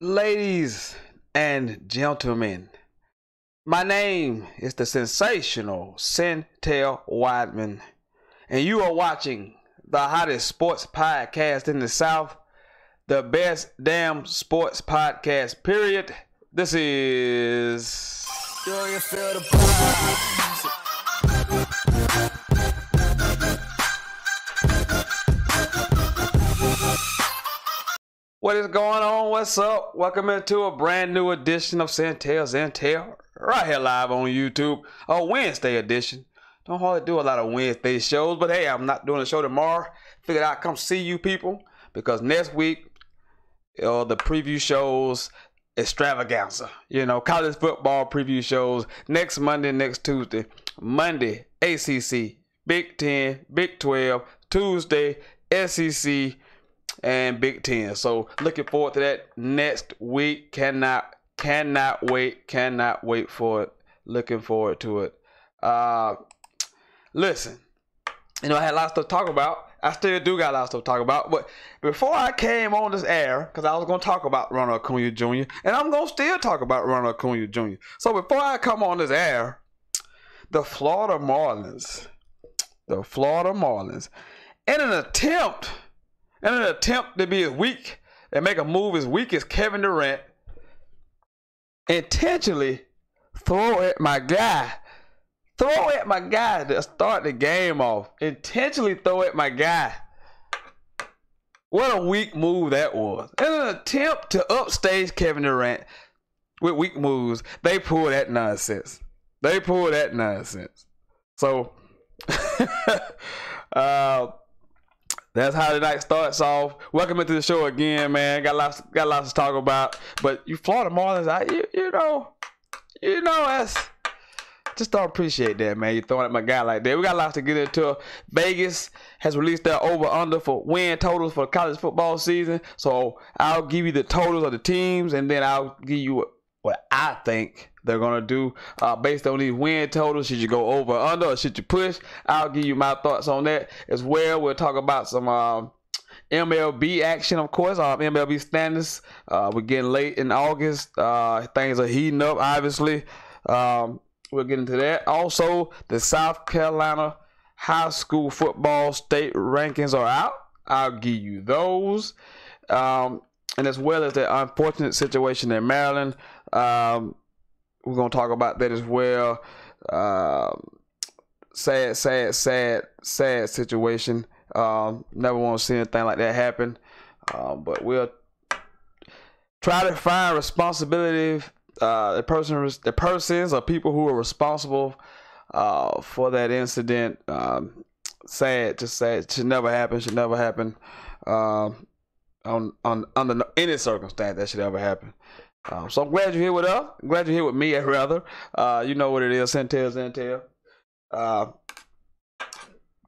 Ladies and gentlemen, my name is the sensational Sentell Wideman, and you are watching the hottest sports podcast in the South, the best damn sports podcast, period. This is... Do you feel the vibes? What is going on? What's up? Welcome into a brand new edition of Sentell, right here live on YouTube. A Wednesday edition. Don't hardly do a lot of Wednesday shows, but hey, I'm not doing a show tomorrow. Figured I'd come see you people because next week, the preview shows extravaganza. College football preview shows next Monday, next Tuesday. Monday, ACC, Big 10, Big 12, Tuesday, SEC, and Big 10. So looking forward to that next week. Cannot wait for it. Looking forward to it. Listen, I had a lot of stuff to talk about. I still do got a lot of stuff to talk about. But before I came on this air, because I was going to talk about Ronald Acuna Jr., and I'm going to still talk about Ronald Acuna Jr. So before I come on this air, the Florida Marlins, in an attempt to be as weak and make a move as weak as Kevin Durant, intentionally throw at my guy to start the game off. Intentionally throw at my guy. What a weak move that was. In an attempt to upstage Kevin Durant with weak moves, they pulled that nonsense. So, that's how the night starts off. Welcome into the show again, man. Got lots to talk about. But you Florida Marlins, that's just don't appreciate that, man. You throwing at my guy like that. We got lots to get into. Vegas has released their over/under for win totals for the college football season. So I'll give you the totals of the teams, and then I'll give you what I think they're going to do based on these win totals. Should you go over, under, or should you push? I'll give you my thoughts on that as well. We'll talk about some MLB action, of course, MLB standings. We're getting late in August. Things are heating up, obviously. We'll get into that. Also, the South Carolina high school football state rankings are out. I'll give you those. And as well as the unfortunate situation in Maryland. We're going to talk about that as well. Sad situation. Never want to see anything like that happen. But we'll try to find responsibility. The persons or people who are responsible for that incident. Sad. Should never happen. Under any circumstance that should ever happen. So I'm glad you're here with us. I'm glad you're here with me, rather. You know what it is, Sentell.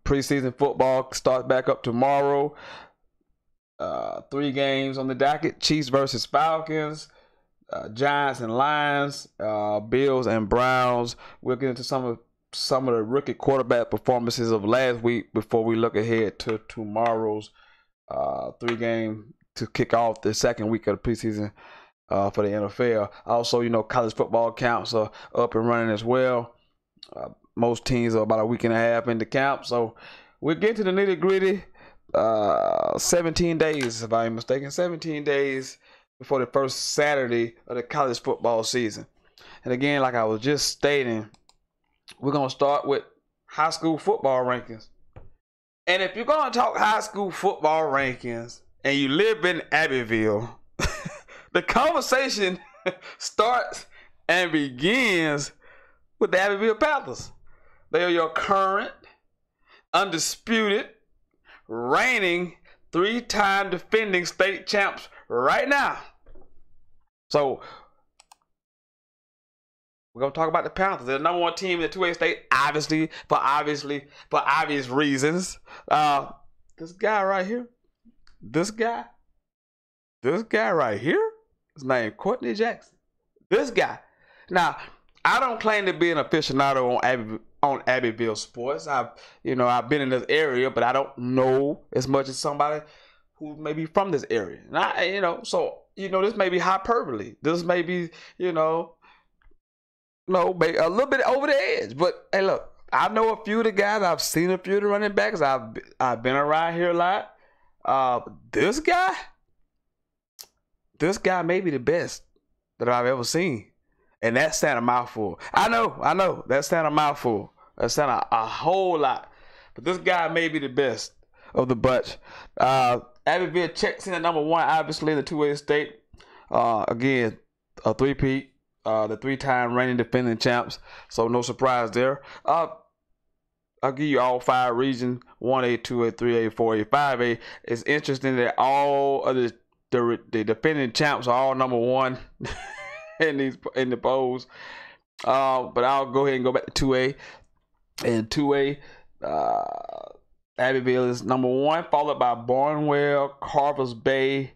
Preseason football starts back up tomorrow. 3 games on the docket: Chiefs versus Falcons, Giants and Lions, Bills and Browns. We'll get into some of the rookie quarterback performances of last week before we look ahead to tomorrow's 3-game to kick off the second week of the preseason for the NFL. Also, college football camps are up and running as well. Most teams are about a week and a half into camp. So we'll get to the nitty gritty. 17 days, if I'm mistaken, 17 days before the first Saturday of the college football season. And again, like I was just stating, we're going to start with high school football rankings. And if you're going to talk high school football rankings and you live in Abbeville, the conversation starts and begins with the Abbeville Panthers. They are your current, undisputed, reigning, 3-time defending state champs right now. So we're going to talk about the Panthers. They're the number 1 team in the 2A state, obviously, for obvious reasons. This guy right here, his name Courtney Jackson. This guy. Now, I don't claim to be an aficionado on Abbeville sports. I've been in this area, but I don't know as much as somebody who may be from this area. And so this may be hyperbole. This may be, maybe a little bit over the edge. But hey, look, I know a few of the guys. I've seen a few of the running backs. I've been around here a lot. This guy may be the best that I've ever seen. And that's sound a mouthful. I know. That sound a mouthful. That sound a whole lot. But this guy may be the best of the bunch. Abbeville checks in at number 1, obviously, in the 2A state. Again, a three-peat. The 3-time reigning defending champs. So no surprise there. I'll give you all 5 regions: 1A, 2A, 3A, 4A, 5A. It's interesting that all of the defending champs are all number 1 in the polls. But I'll go ahead and go back to 2A. And 2A, Abbeville is number 1, followed by Barnwell, Carvers Bay,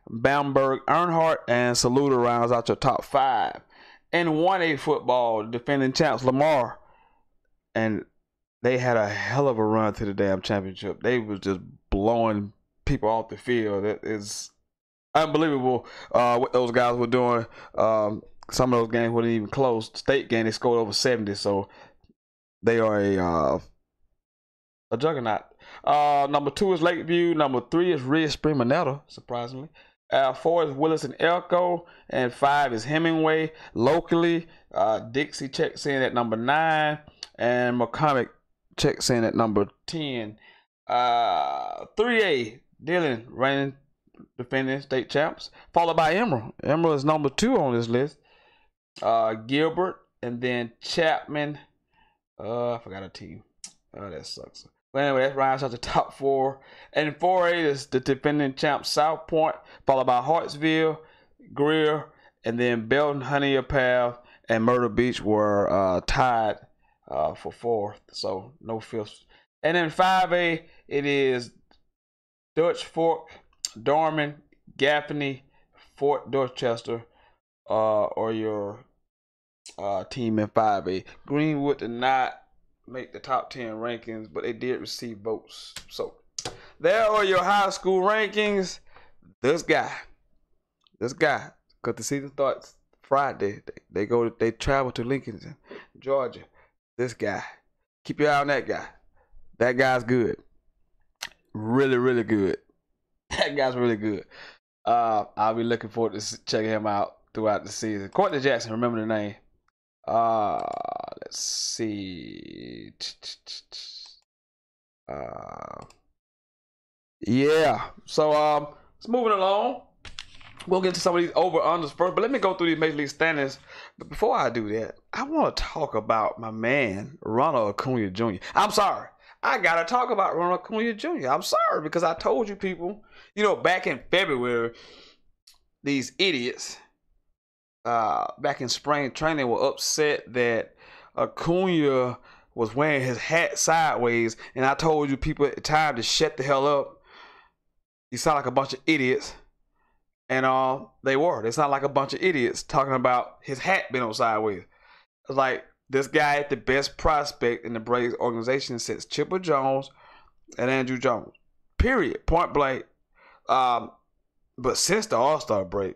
Bamberg, Earnhardt, and Saluda rounds out your top 5. In 1A football, defending champs Lamar, and they had a hell of a run to the damn championship. They was just blowing people off the field. It is unbelievable what those guys were doing. Some of those games weren't even close. State game, they scored over 70, so they are a juggernaut. Number 2 is Lakeview. Number 3 is Red Spring Monetta, surprisingly. 4 is Willis and Elko, and 5 is Hemingway. Locally, Dixie checks in at number 9, and McCormick checks in at number 10. 3A, Dillon, reigning defending state champs, followed by Emerald. Emerald is number 2 on this list. Gilbert, and then Chapman. I forgot a team. That sucks. But anyway, that rounds out the top 4. And 4A is the defending champ South Point, followed by Hartsville, Greer, and then Belton, Honey Path, and Myrtle Beach were tied for 4th. So no 5th. And then 5A, it is Dutch Fork, Dorman, Gaffney, Fort Dorchester, or your team in 5A. Greenwood did not make the top 10 rankings, but they did receive votes. So there are your high school rankings. This guy, because the season starts Friday. They travel to Lincoln, Georgia. This guy, keep your eye on that guy. That guy's good. Really, really good. That guy's really good. I'll be looking forward to checking him out throughout the season. Courtney Jackson, remember the name. Let's see. Yeah. So let's moving along. We'll get to some of these over-unders first, but let me go through these Major League standings. But before I do that, I want to talk about my man, Ronald Acuna Jr. I'm sorry. I got to talk about Ronald Acuna Jr. I'm sorry, because I told you people, back in February, these idiots, back in spring training, were upset that Acuna was wearing his hat sideways, and I told you people at the time to shut the hell up. You sound like a bunch of idiots. And they were. They sound like a bunch of idiots talking about his hat being on sideways. It's like, this guy is the best prospect in the Braves organization since Chipper Jones and Andrew Jones. Period. Point blank. But since the All-Star break,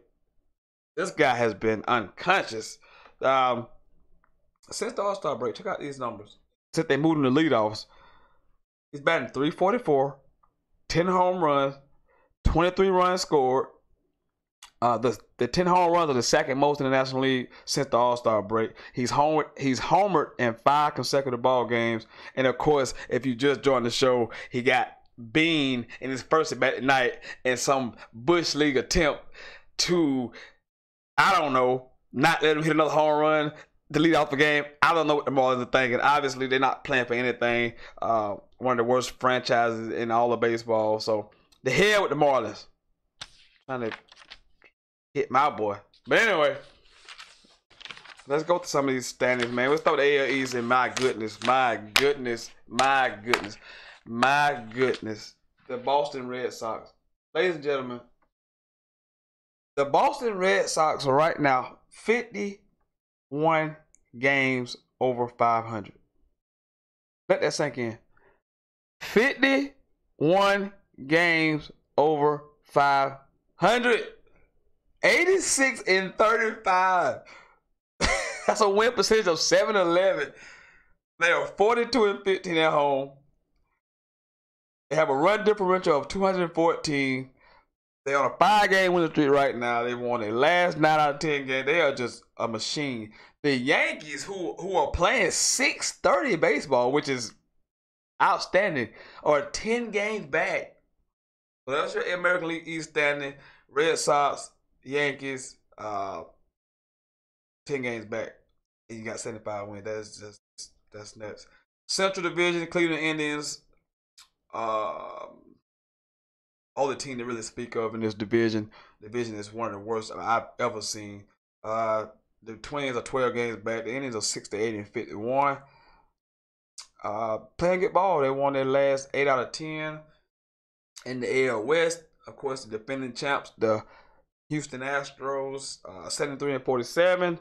this guy has been unconscious. Since the All-Star break, check out these numbers. Since they moved him to leadoffs, he's batting .344, 10 home runs, 23 runs scored. The 10 home runs are the second most in the National League since the All-Star break. He's homered in 5 consecutive ball games. And of course, if you just joined the show, he got beaned in his first at bat night in some Bush League attempt to, I don't know, not let him hit another home run to lead off the game. I don't know what the Marlins are thinking. Obviously, they're not playing for anything. One of the worst franchises in all of baseball. So the hell with the Marlins. Trying to hit my boy. But anyway, let's go to some of these standings, man. Let's throw the AL East in. My goodness. The Boston Red Sox. Ladies and gentlemen, the Boston Red Sox are right now 51 games over 500. Let that sink in. 51 games over 500. 86-35. That's a win percentage of 7-11. They are 42-15 at home. They have a run differential of 214. They're on a 5-game winning streak right now. They won their last 9 out of 10 games. They are just a machine. The Yankees, who are playing .630 baseball, which is outstanding, are 10 games back. So that's your American League East standing. Red Sox, Yankees, 10 games back. And you got 75 wins. That's nuts. Central Division, Cleveland Indians. Only team to really speak of in this division. Division is one of the worst I've ever seen. The Twins are 12 games back. The Indians are 68-51. Playing good ball. They won their last 8 out of 10. In the AL West, of course, the defending champs, the Houston Astros, 73-47.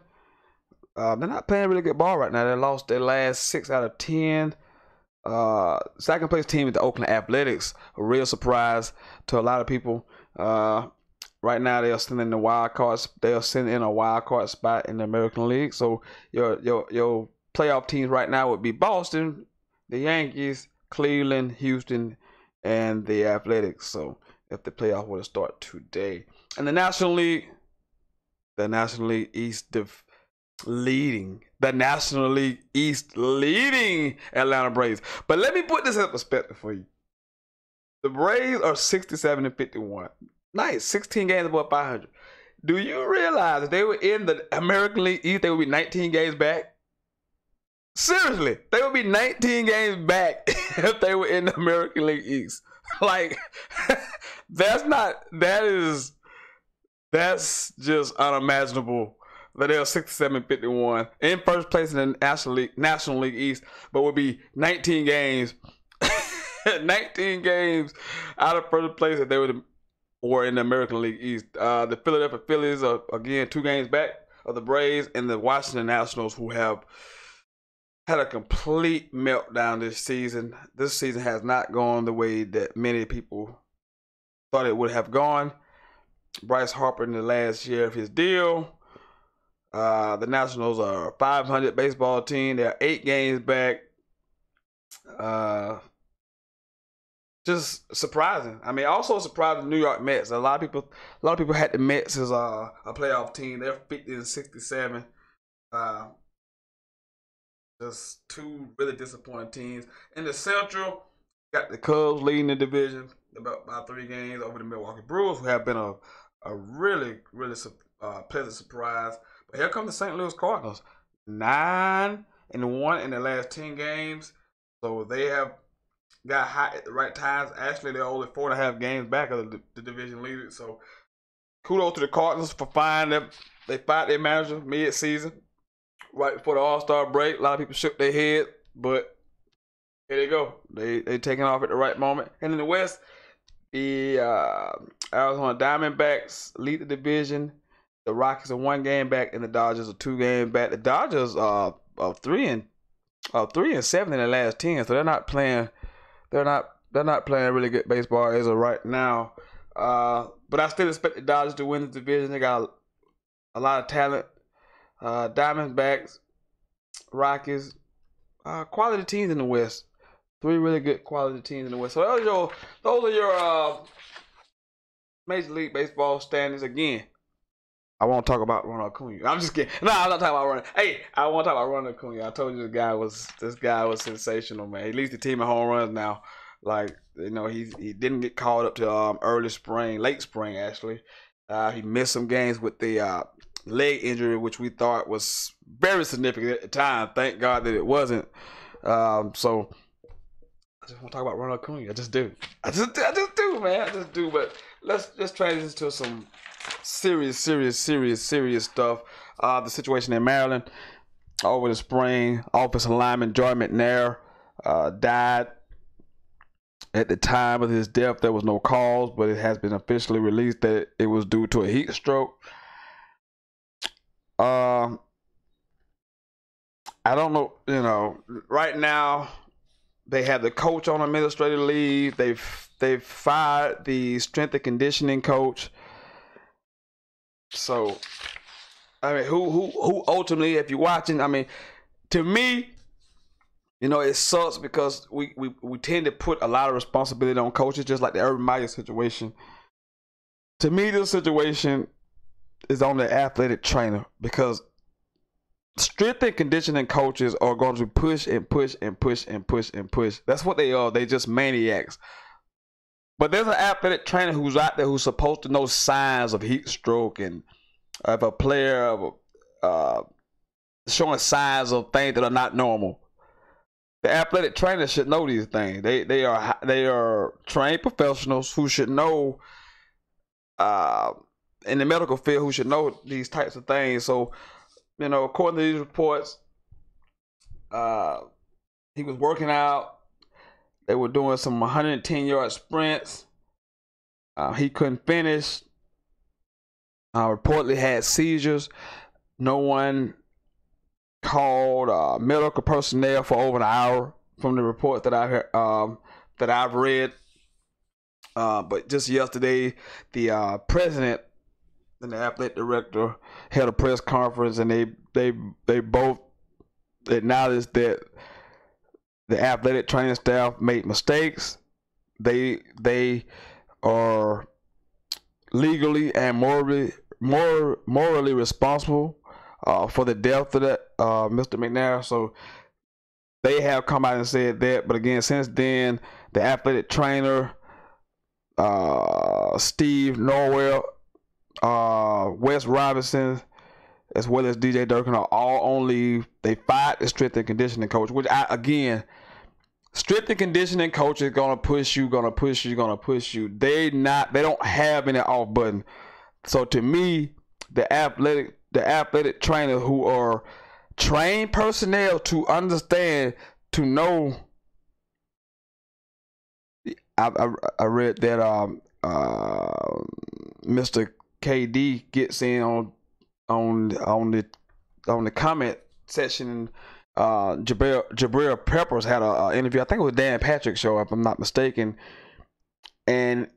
They're not playing really good ball right now. They lost their last 6 out of 10. Second place team is the Oakland Athletics. A real surprise to a lot of people. Right now they are sending the wild cards. They are sending in a wild card spot in the American League. So your playoff teams right now would be Boston, the Yankees, Cleveland, Houston, and the Athletics. So if the playoff were to start today, and the National League East leading Atlanta Braves. But let me put this in perspective for you. The Braves are 67-51. Nice, 16 games above 500. Do you realize if they were in the American League East, they would be 19 games back? Seriously, they would be 19 games back if they were in the American League East. Like, that's just unimaginable. That they are 67-51 in first place in the National League East, but would be 19 games, 19 games out of first place if they were in the American League East. The Philadelphia Phillies are again 2 games back of the Braves, and the Washington Nationals, who have had a complete meltdown this season. This season has not gone the way that many people thought it would have gone. Bryce Harper in the last year of his deal. The Nationals are a 500 baseball team. They're 8 games back. Just surprising. I mean, also surprising New York Mets. A lot of people had the Mets as a playoff team. They're 50-67. Just 2 really disappointing teams. In the Central, got the Cubs leading the division by 3 games over the Milwaukee Brewers, who have been a really pleasant surprise. But here come the St. Louis Cardinals, 9-1 in the last 10 games. So they have got hot at the right times. Actually, they're only 4.5 games back of the division leader. So kudos to the Cardinals for finding them. They fired their manager mid-season, right before the All-Star break. A lot of people shook their head, but here they go. They taking off at the right moment. And in the West, the Arizona Diamondbacks lead the division. The Rockies are 1 game back, and the Dodgers are 2 games back. The Dodgers are 3-7 in the last 10, so they're not playing. They're not playing really good baseball as of right now. But I still expect the Dodgers to win the division. They got a lot of talent. Diamondbacks, Rockies, quality teams in the West. 3 really good quality teams in the West. So those are your Major League Baseball standings. Again, I won't talk about Ronald Acuna. I'm just kidding. No, I'm not talking about Ronald. Hey, I won't talk about Ronald Acuna. I told you this guy was sensational, man. He leads the team in home runs now. Like, you know, he didn't get called up to late spring actually. He missed some games with the leg injury, which we thought was very significant at the time. Thank God that it wasn't. So I just want to talk about Ronald Acuna. I just do, man. I just do. But let's just transition to some serious stuff. The situation in Maryland over the spring. Offensive lineman Joy McNair died. At the time of his death, there was no cause, but it has been officially released that it was due to a heat stroke. I don't know, right now they have the coach on administrative leave. They've fired the strength and conditioning coach. So, I mean, who ultimately, if you're watching, I mean, to me, you know, it sucks because we tend to put a lot of responsibility on coaches, just like the Urban Meyer situation. To me, this situation is on the athletic trainer, because strength and conditioning coaches are going to push and push and push and push and push. That's what they are. They just maniacs. But there's an athletic trainer who's out there who's supposed to know signs of heat stroke, and if a player showing signs of things that are not normal. The athletic trainer should know these things. They are trained professionals who should know, in the medical field, who should know these types of things. So, you know, according to these reports, he was working out. They were doing some 110-yard sprints. He couldn't finish. Reportedly had seizures. No one called medical personnel for over an hour, from the report that I've read. But just yesterday, the president and the athletic director held a press conference, and they both acknowledged that the athletic training staff made mistakes. They are legally and morally responsible for the death of that Mr. McNair. So they have come out and said that. But again, since then, the athletic trainer, Steve Norwell, Wes Robinson, as well as DJ Durkin, are all on leave. They fired the strength and conditioning coach, which strength and conditioning coach is gonna push you. They don't have any off button. So to me, the athletic trainers who are trained personnel to understand, to know. I read that Mr. KD gets in on the comment section. Jabril Peppers had an interview. I think it was Dan Patrick's show, if I'm not mistaken. And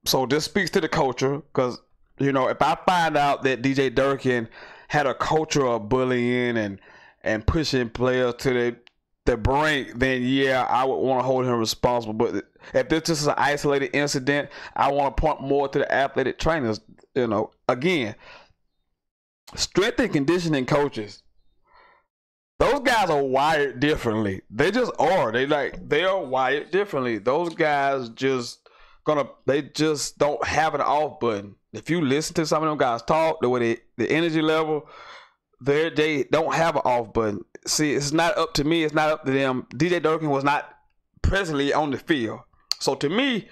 so this speaks to the culture, because, you know, if I find out that DJ Durkin had a culture of bullying and pushing players to the brink, then yeah, I would want to hold him responsible. But if this is an isolated incident, I want to point more to the athletic trainers. You know, again, strength and conditioning coaches, those guys are wired differently. They just are. They are wired differently. Those guys they just don't have an off button. If you listen to some of them guys talk, the way the energy level, they don't have an off button. See, it's not up to me. It's not up to them. DJ Durkin was not presently on the field. So to me,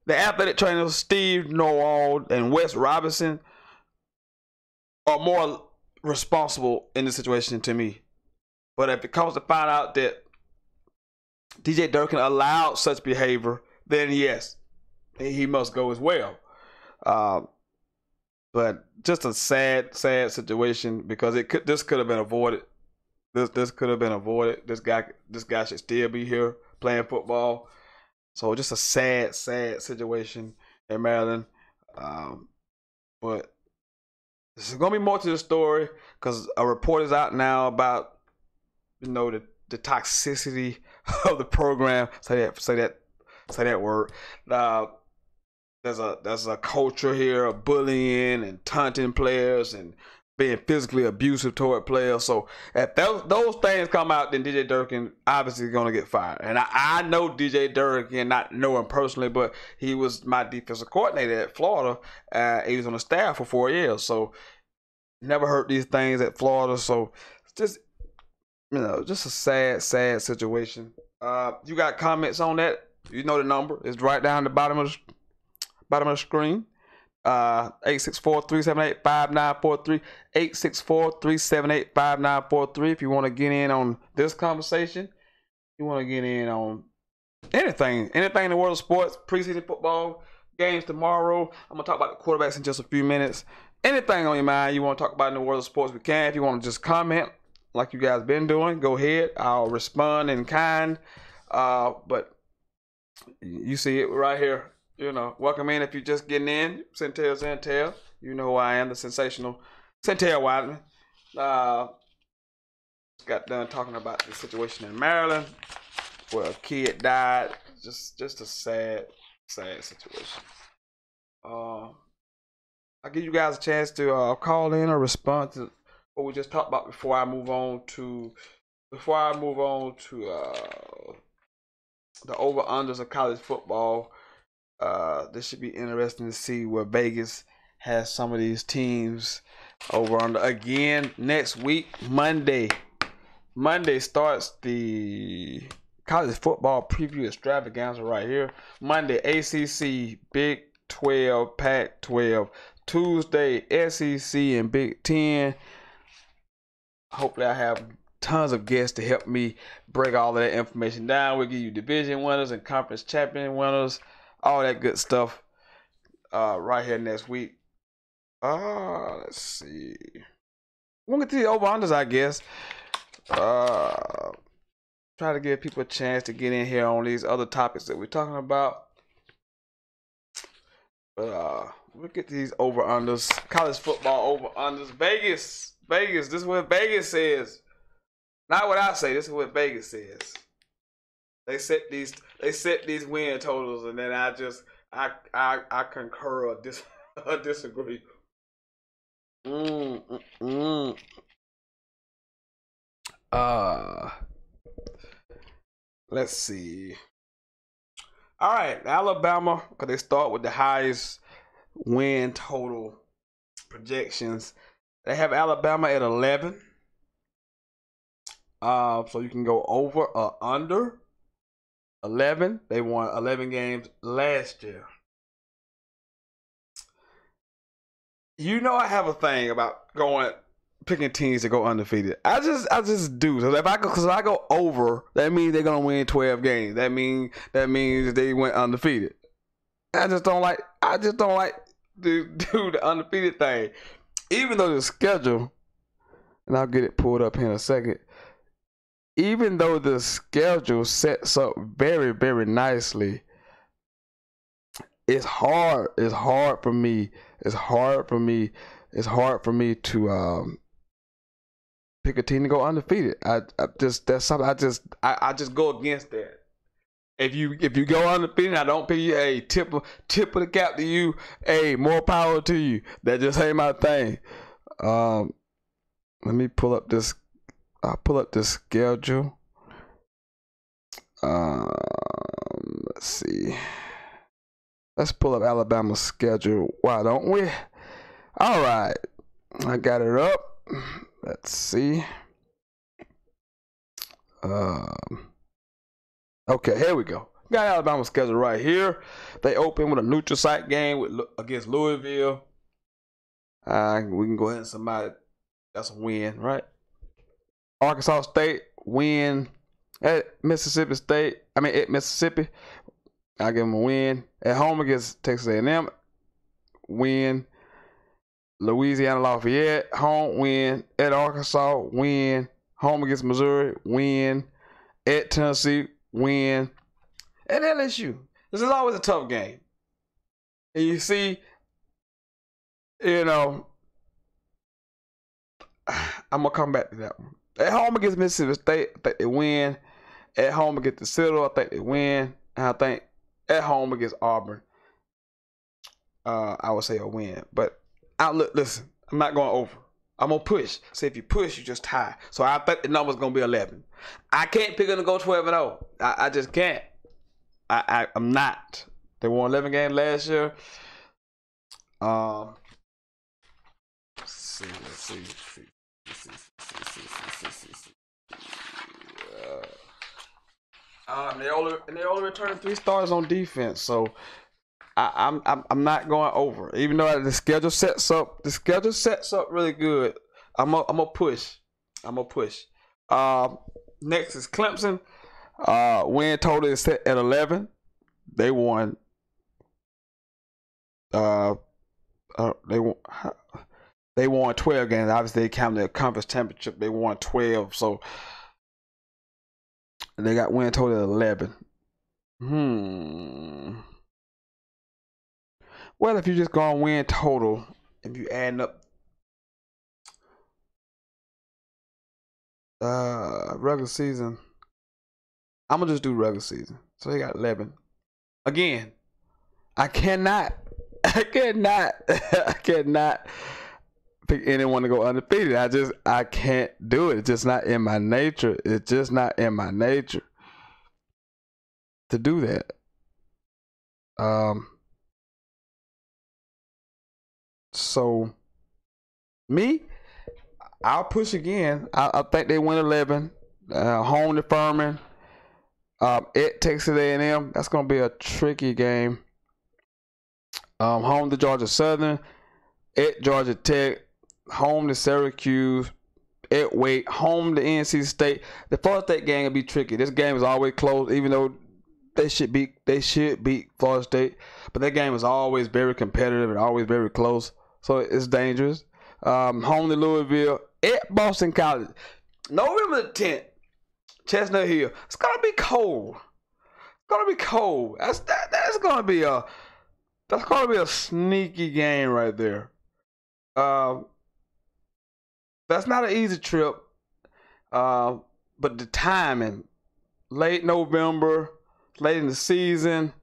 the athletic trainers, Steve Norwell and Wes Robinson, are more responsible in the situation to me. But if it comes to find out that DJ Durkin allowed such behavior, then yes, he must go as well. But just a sad situation, because this could have been avoided. This could have been avoided. This guy should still be here playing football. So just a sad situation in Maryland. But there's gonna be more to the story, because a report is out now about, you know, the toxicity of the program. Say that word. There's a culture here of bullying and taunting players and being physically abusive toward players. So if those things come out, then DJ Durkin obviously is going to get fired. And I know DJ Durkin, not know him personally, but he was my defensive coordinator at Florida. He was on the staff for 4 years. So never heard these things at Florida. So it's just, you know, just a sad situation. You got comments on that? You know the number. It's right down the bottom of the screen. 864-378-5943. 864-378-5943. If you want to get in on this conversation, you want to get in on anything in the world of sports, preseason football, games tomorrow. I'm going to talk about the quarterbacks in just a few minutes. Anything on your mind you want to talk about in the world of sports, we can. If you want to just comment like you guys been doing, go ahead. I'll respond in kind. But you see it right here. You know, welcome in if you're just getting in. Sentell. You know who I am, the sensational Sentell Wiseman. Got done talking about the situation in Maryland where a kid died. Just a sad situation. I'll give you guys a chance to call in or respond to what we just talked about before I move on to the over-unders of college football. This should be interesting to see where Vegas has some of these teams over under again next week. Monday starts the college football preview extravaganza right here. Monday, ACC, Big 12, Pac 12. Tuesday, SEC and Big 10. Hopefully I have tons of guests to help me break all of that information down. We'll give you division winners and conference champion winners, all that good stuff right here next week. Let's see. We'll get to the over-unders, I guess. Try to give people a chance to get in here on these other topics that we're talking about. But we'll get to these over-unders. College football over-unders. Vegas. This is what Vegas says. Not what I say. This is what Vegas says. They set these win totals, and then I concur or disagree. Let's see. All right, Alabama, because they start with the highest win total projections. They have Alabama at 11. So you can go over or under 11. They won 11 games last year. You know I have a thing about picking teams to go undefeated. I just do. So if I go over, that means they're gonna win 12 games. That means they went undefeated. I just don't like to do the undefeated thing. Even though the schedule, and I'll get it pulled up here in a second. Even though the schedule sets up very, very nicely, it's hard for me to pick a team to go undefeated. I just go against that. If you go undefeated, I don't pick you. Hey, tip of the cap to you. Hey, more power to you. That just ain't my thing. Let me pull up this. I'll pull up the schedule. Let's see. Let's pull up Alabama's schedule. Why don't we? All right. I got it up. Let's see. Okay, here we go. Got Alabama's schedule right here. They open with a neutral site game against Louisville. We can go ahead and somebody. That's a win, right? Arkansas State win at Mississippi State. At Mississippi. I give them a win. At home against Texas A&M, win. Louisiana Lafayette, home win. At Arkansas, win. Home against Missouri, win. At Tennessee, win. At LSU, this is always a tough game. And you see, I'm gonna come back to that one. At home against Mississippi State, I think they win. At home against the Citadel, I think they win. And I think at home against Auburn, I would say a win. But listen, I'm not going over. I'm going to push. So if you push, you just tie. So I think the number's going to be 11. I can't pick them to go 12-0. I just can't. I'm not. They won 11 games last year. Let's see. They only returning 3 stars on defense, so I'm not going over. Even though the schedule sets up really good. I'm a push. Next is Clemson. Win total is set at 11. They won. They won 12 games. Obviously, they counted the conference championship. They won 12, so they got win total at 11. Well, if you just go on win total, if you adding up regular season, I'm gonna just do regular season. So they got 11. Again, I cannot I cannot pick anyone to go undefeated. I can't do it. It's just not in my nature. It's just not in my nature to do that. So me, I'll push again. I think they win 11. Home to Furman. At Texas A&M. That's gonna be a tricky game. Home to Georgia Southern. At Georgia Tech. Home to Syracuse. At Wake. Home to NC State. The Florida State game will be tricky. This game is always close, even though they should beat Florida State. But that game is always very competitive and always very close. So it's dangerous. Home to Louisville. At Boston College. November the 10th. Chestnut Hill. It's gonna be cold. It's gonna be cold. That's gonna be a sneaky game right there. That's not an easy trip. But the timing, late November, late in the season,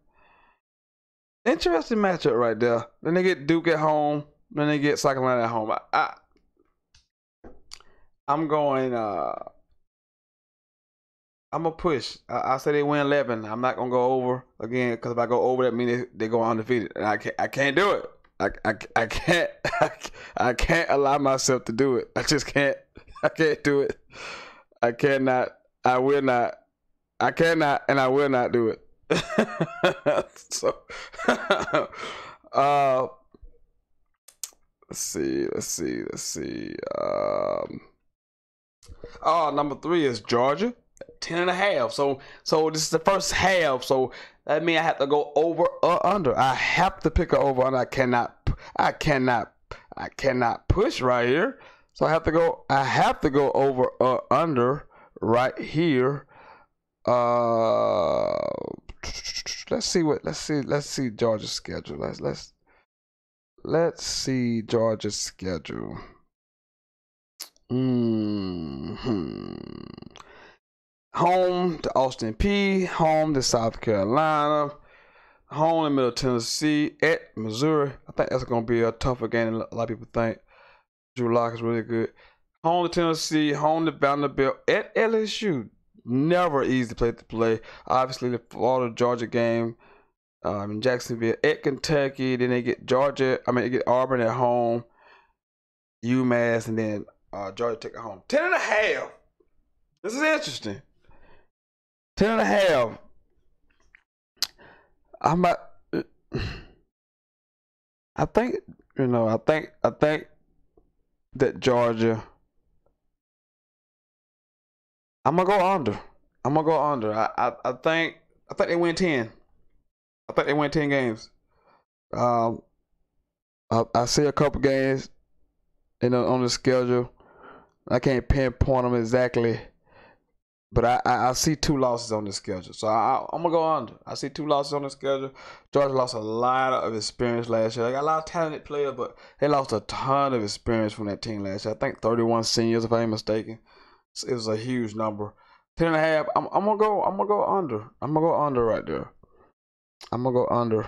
interesting matchup right there. Then they get Duke at home. Then they get South Carolina at home. I'm going. I'm gonna push. I say they win 11. I'm not gonna go over again because if I go over, that means they go undefeated, and I can't do it. I can't allow myself to do it. I just can't. I can't do it. I cannot. I will not. I cannot, and I will not do it. So, let's see. Number 3 is Georgia. 10.5. So this is the first half. So that means I have to go over or under. I have to pick an over, and I cannot push right here. So I have to go over or under right here. Let's see Georgia's schedule. Let's see Georgia's schedule. Home to Austin Peay, home to South Carolina, home to Middle Tennessee, at Missouri. I think that's going to be a tougher game than a lot of people think. Drew Lock is really good. Home to Tennessee, home to Vanderbilt, at LSU. Never easy place to play. Obviously, the Florida-Georgia game in Jacksonville, at Kentucky. Then they get they get Auburn at home, UMass, and then Georgia Tech at home. 10.5. This is interesting. 10.5. I think that Georgia. I'm gonna go under. I think they win 10. I think they win 10 games. I see a couple games, on the schedule. I can't pinpoint them exactly, but I see 2 losses on the schedule. So I'm gonna go under. I see 2 losses on the schedule. Georgia lost a lot of experience last year. They got a lot of talented players, but they lost a ton of experience from that team last year. I think 31 seniors, if I ain't mistaken. It was a huge number. 10.5. I'm gonna go under. I'm gonna go under right there. I'm gonna go under.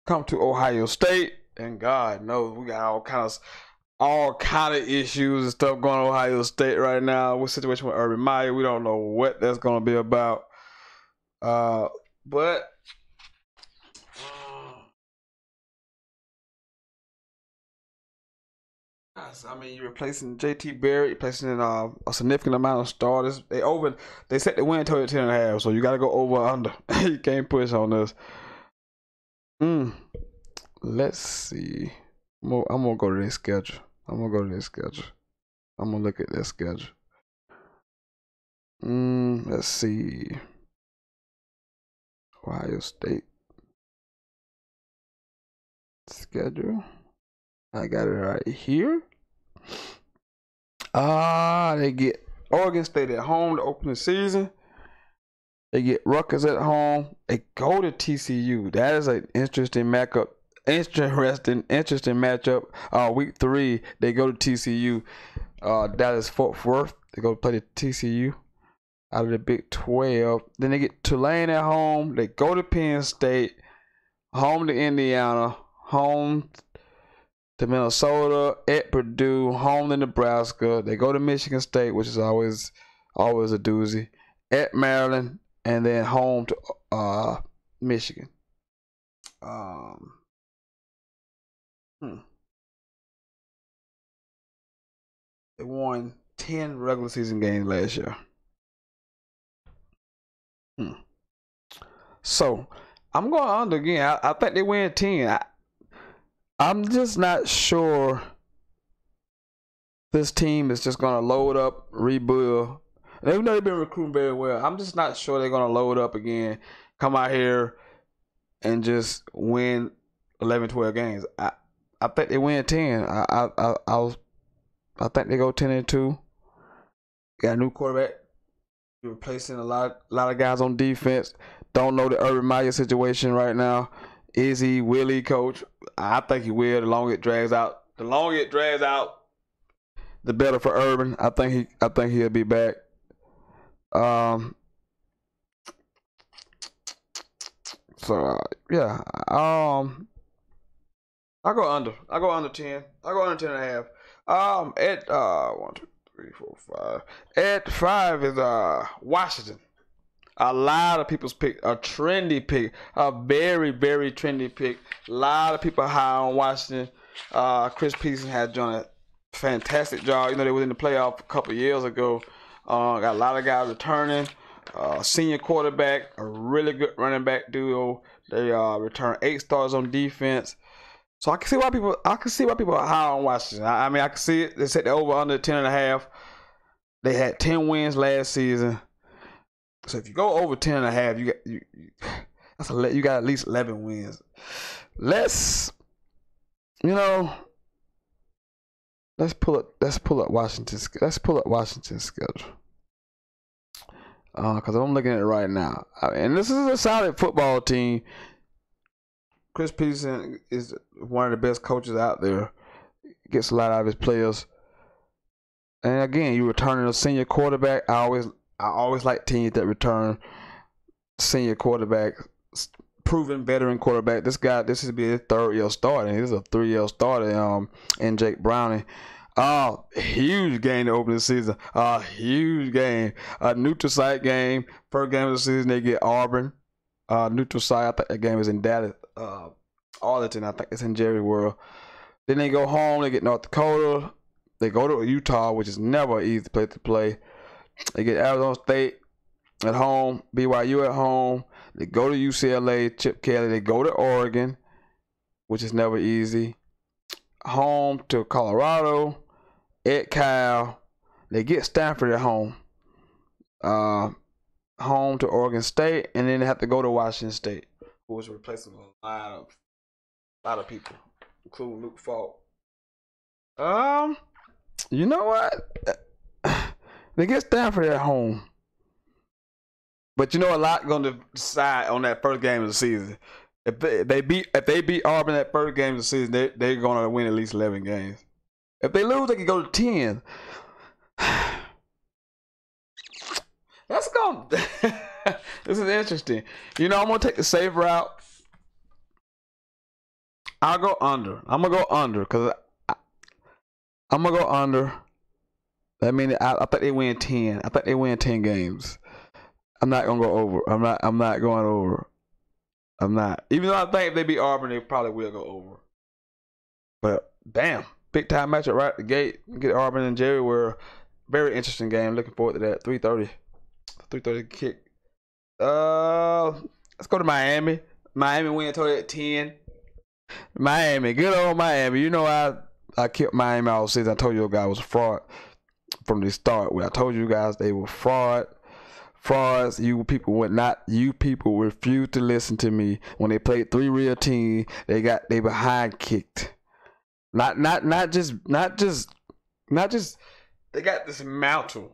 Come to Ohio State, and God knows we got all kind of issues and stuff going on Ohio State right now. With situation with Urban Meyer, we don't know what that's gonna be about. But I mean, you're replacing JT Barrett, replacing a significant amount of starters. They set the win total at 10.5, so you got to go over or under. You can't push on this. Let's see. I'm gonna go to their schedule. I'm gonna look at their schedule. Let's see. Ohio State schedule. I got it right here. They get Oregon State at home to open the season. They get Rutgers at home. They go to TCU. That is an interesting matchup. Interesting matchup. Week 3, they go to TCU. That is Fort Worth. They go play the TCU out of the Big 12. Then they get Tulane at home. They go to Penn State. Home to Indiana. Home to Minnesota. At Purdue. Home to Nebraska. They go to Michigan State, which is always a doozy. At Maryland. And then home to Michigan. They won 10 regular season games last year. So I'm going under again. I think they win 10. I'm just not sure this team is just going to load up, rebuild. Even though they've been recruiting very well, I'm just not sure they're going to load up again, come out here, and just win 11, 12 games. I think they win 10. I think they go 10-2. Got a new quarterback. You're replacing a lot of guys on defense. Don't know the Urban Meyer situation right now. Is he? Will he coach? I think he will. The longer it drags out, the better for Urban. I think he'll be back. Yeah. I go under 10. I go under 10.5. At 1, 2, 3, 4, 5. At 5 is Washington. A lot of people's pick, a trendy pick, a very, very trendy pick. A lot of people high on Washington. Chris Peterson had done a fantastic job. You know, they were in the playoff a couple of years ago. Got a lot of guys returning. Senior quarterback, a really good running back duo. They return 8 stars on defense. So I can see why people are high on Washington. I mean, I can see it. They set the over under 10.5. They had 10 wins last season. So if you go over 10.5, you got at least 11 wins. Let's pull up Washington's schedule. Because I'm looking at it right now. And this is a solid football team. Chris Peterson is one of the best coaches out there. Gets a lot out of his players. And again, you returning a senior quarterback. I always like teams that return senior quarterback, proven veteran quarterback. This will be his 3rd year starting. This is a 3-year starter in Jake Browning. Huge game to open the season. Huge game. A neutral site game. First game of the season, they get Auburn. Neutral site. I think that game is in Dallas, Arlington. I think it's in Jerry World. Then they go home. They get North Dakota. They go to Utah, which is never an easy place to play. They get Arizona State at home. BYU at home. They go to UCLA, Chip Kelly. They go to Oregon, which is never easy. Home to Colorado. At Cal. They get Stanford at home. Home to Oregon State, and then they have to go to Washington State, who was replacing a lot of people, including Luke Falk. You know what? They get Stanford at home, but you know a lot going to decide on that first game of the season. If they beat Auburn that first game of the season, they're going to win at least 11 games. If they lose, they can go to 10. Let's go. This is interesting. You know, I'm going to take the safe route. I'll go under. I'm going to go under because I'm going to go under. That means I think they win 10. I think they win 10 games. I'm not going to go over. I'm not going over. I'm not. Even though I think if they beat Auburn, they probably will go over. But, damn. Big time matchup right at the gate. Get Auburn and Jerry World. Very interesting game. Looking forward to that. 3:30 kick. Let's go to Miami. Miami win total at 10. Miami, good old Miami. You know I kept Miami all season. I told you guys was a fraud from the start. When I told you guys they were frauds. You people refused to listen to me. When they played 3 real teams, they behind kicked. Not just they got dismantled.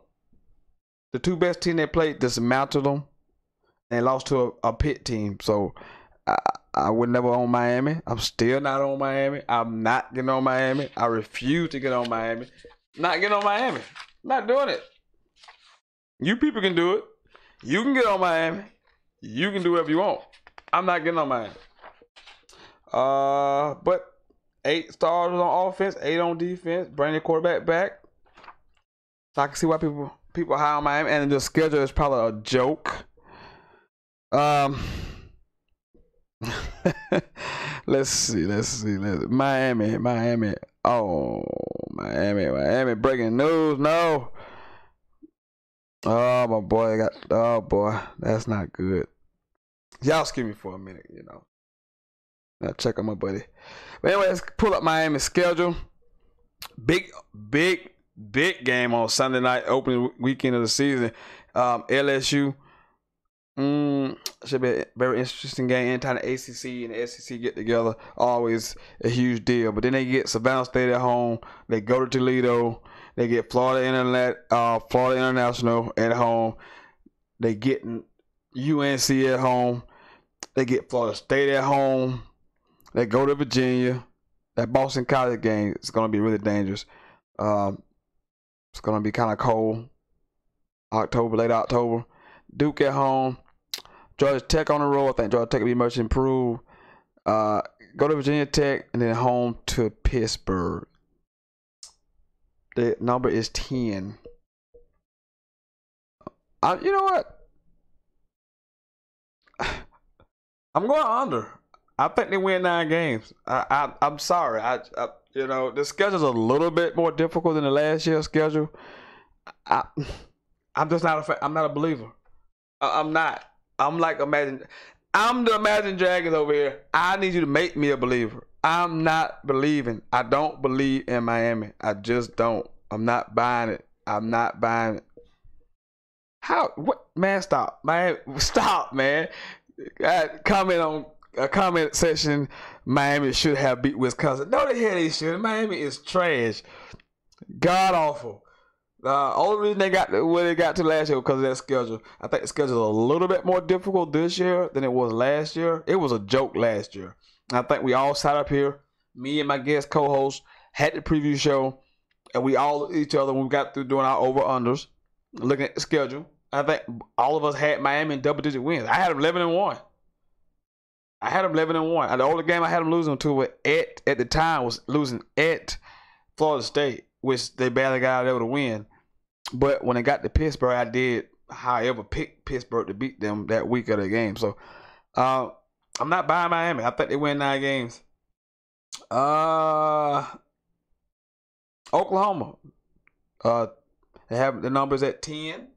The 2 best teams they played dismantled them, and lost to a Pitt team. So I would never own Miami. I'm still not on Miami. I'm not getting on Miami. I refuse to get on Miami. Not getting on Miami. Not doing it. You people can do it. You can get on Miami. You can do whatever you want. I'm not getting on Miami. But 8 stars on offense, 8 on defense. Bring the quarterback back. So I can see why people high on Miami, and the schedule is probably a joke. Let's see. Miami. Oh, Miami. Breaking news. No. Oh, my boy. Oh, boy. That's not good. Y'all excuse me for a minute, you know. I'll check on my buddy. But anyway, let's pull up Miami's schedule. Big game on Sunday night, opening weekend of the season. LSU. Should be a very interesting game. Anytime the ACC and the SEC get together, always a huge deal. But then they get Savannah State at home. They go to Toledo. They get Florida International at home. They get UNC at home. They get Florida State at home. They go to Virginia. That Boston College game is going to be really dangerous. It's going to be kind of cold. Late October. Duke at home. Georgia Tech on the road. I think Georgia Tech will be much improved. Go to Virginia Tech and then home to Pittsburgh. The number is 10. You know what? I'm going under. I think they win 9 games. I'm sorry. You know, the schedule's a little bit more difficult than the last year's schedule. I'm just not I'm not a believer. I'm not. I'm like I'm the Imagine Dragons over here. I need you to make me a believer. I'm not believing. I don't believe in Miami. I just don't. I'm not buying it. I'm not buying it. How? What? Man, stop. Man, stop, man. Comment on a comment section. Miami should have beat Wisconsin. No, the hell they should. Miami is trash. God awful. Only reason they got where they got to last year because of that schedule. I think the schedule is a little bit more difficult this year than it was last year. It was a joke last year. I think we all sat up here, me and my guest co-host, had the preview show, and we all looked at each other when we got through doing our over-unders, looking at the schedule. I think all of us had Miami in double-digit wins. I had them 11-1. And the only game I had them losing to at the time was losing at Florida State, which they barely got able to win. But when it got to Pittsburgh, I did, however, pick Pittsburgh to beat them that week of the game. So I'm not buying Miami. I think they win 9 games. Oklahoma. They have the numbers at 10.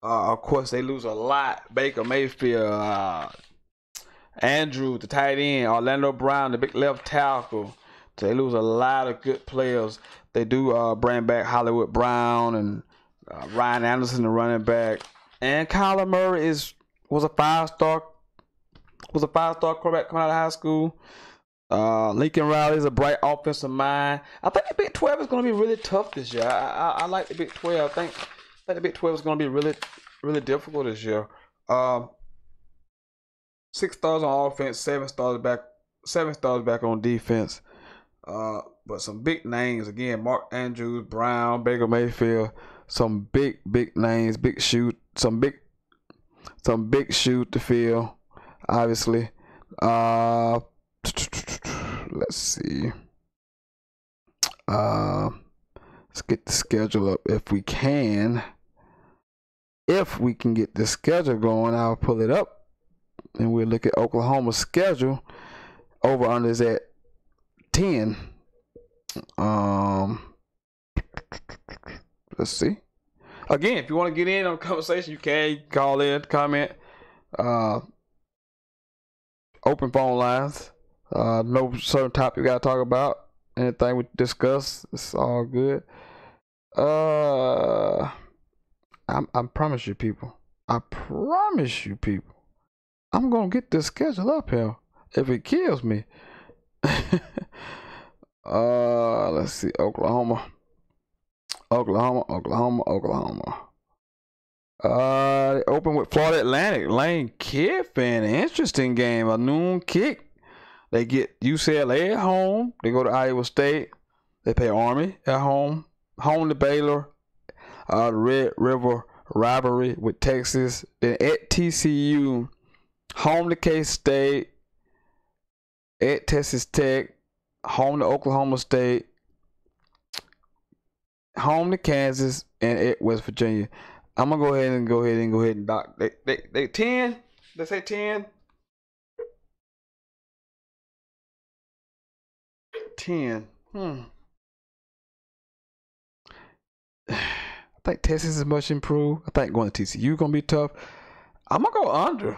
Of course, they lose a lot. Baker Mayfield, Andrew, the tight end, Orlando Brown, the big left tackle. So they lose a lot of good players. They do bring back Hollywood Brown and Ryan Anderson, the running back, and Kyler Murray was a 5-star quarterback coming out of high school. Lincoln Riley is a bright offensive mind. I think the Big 12 is going to be really tough this year. I like the Big 12. I think the Big 12 is going to be really, really difficult this year. 6 stars on offense, 7 stars back on defense. But some big names again: Mark Andrews, Brown, Baker Mayfield. Some big names, some big shoes to fill. Obviously, let's see. Let's get the schedule up if we can. If we can get the schedule going, I'll pull it up and we'll look at Oklahoma's schedule. Over under is at 10. Let's see. Again, if you want to get in on the conversation, you can call in, comment. Open phone lines. No certain topic you gotta talk about. Anything we discuss, it's all good. I promise you people. I'm gonna get this schedule up here if it kills me. Let's see. Oklahoma. They open with Florida Atlantic. Lane Kiffin. Interesting game. A noon kick. They get UCLA at home. They go to Iowa State. They play Army at home. Home to Baylor. Red River rivalry with Texas. Then at TCU. Home to K-State. At Texas Tech. Home to Oklahoma State. Home to Kansas. And at West Virginia. I'm gonna go ahead and dock. They 10. They say 10. 10. I think Texas is much improved. I think going to TCU gonna be tough. I'm gonna go under.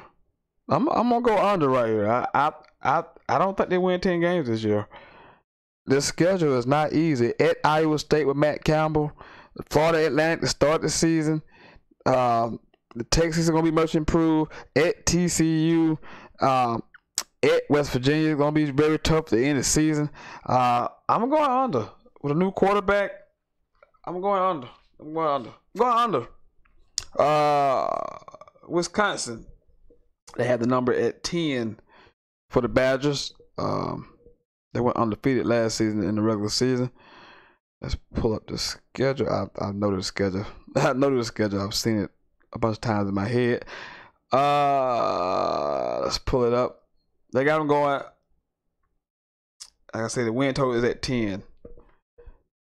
I'm gonna go under right here. I don't think they win 10 games this year. This schedule is not easy. At Iowa State with Matt Campbell, Florida Atlantic to start the season. The Texas is gonna be much improved. At TCU, at West Virginia is gonna be very tough at the end of the season. I'm going under with a new quarterback. I'm going under. Wisconsin, they had the number at 10 for the Badgers. They went undefeated last season in the regular season. Let's pull up the schedule. I know the schedule. I've seen it a bunch of times in my head. Let's pull it up. They got them going. Like I say, the win total is at 10.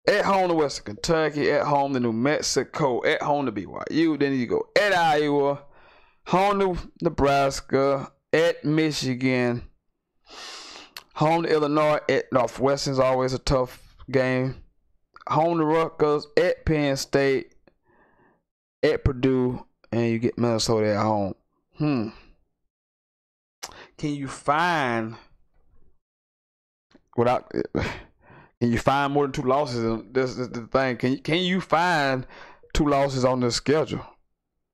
At home to Western Kentucky. At home to New Mexico. At home to BYU. Then you go at Iowa. Home to Nebraska. At Michigan. Home to Illinois. At Northwestern's always a tough game. Home to Rutgers. At Penn State. At Purdue. And you get Minnesota at home. Can you find more than 2 losses? This is the thing. Can you find 2 losses on this schedule?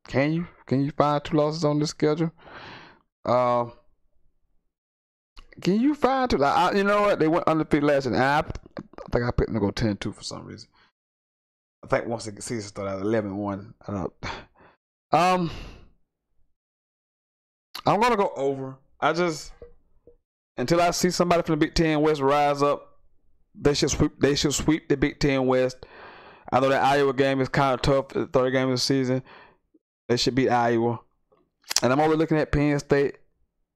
Can you find 2 losses on this schedule? Can you find 2? You know what? They went undefeated last year. And I think I picked them to go 10-2 for some reason. I think once the season started out 11-1. I don't. I'm gonna go over. Until I see somebody from the Big Ten West rise up, they should sweep the Big Ten West. I know that Iowa game is kind of tough. The third game of the season, they should beat Iowa. And I'm only looking at Penn State,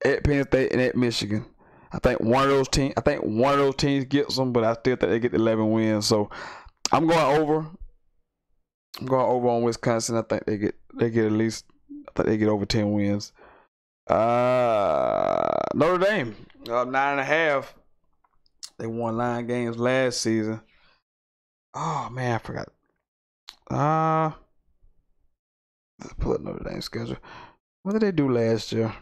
and at Michigan. I think one of those teams gets them, but I still think they get 11 wins. So I'm going over. I'm going over on Wisconsin. I think they get at least. I think they get over 10 wins. Notre Dame, 9.5. They won 9 games last season. Oh man, I forgot. Let's pull up Notre Dame schedule. What did they do last year?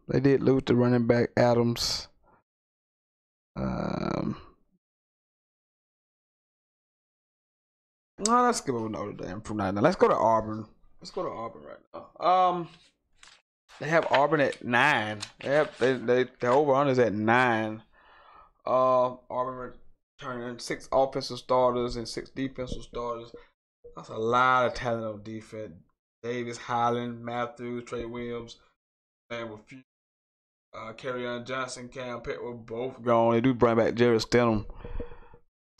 They did lose to running back Adams. No, let's skip over Notre Dame from now. Let's go to Auburn. Right now. They have Auburn at 9. The over-under is at 9. Auburn returning 6 offensive starters and 6 defensive starters. That's a lot of talent on defense. Davis, Highland, Matthews, Trey Williams, and with few. Kerryon Johnson, Cam Pitt were both gone. They do bring back Jerry Stidham.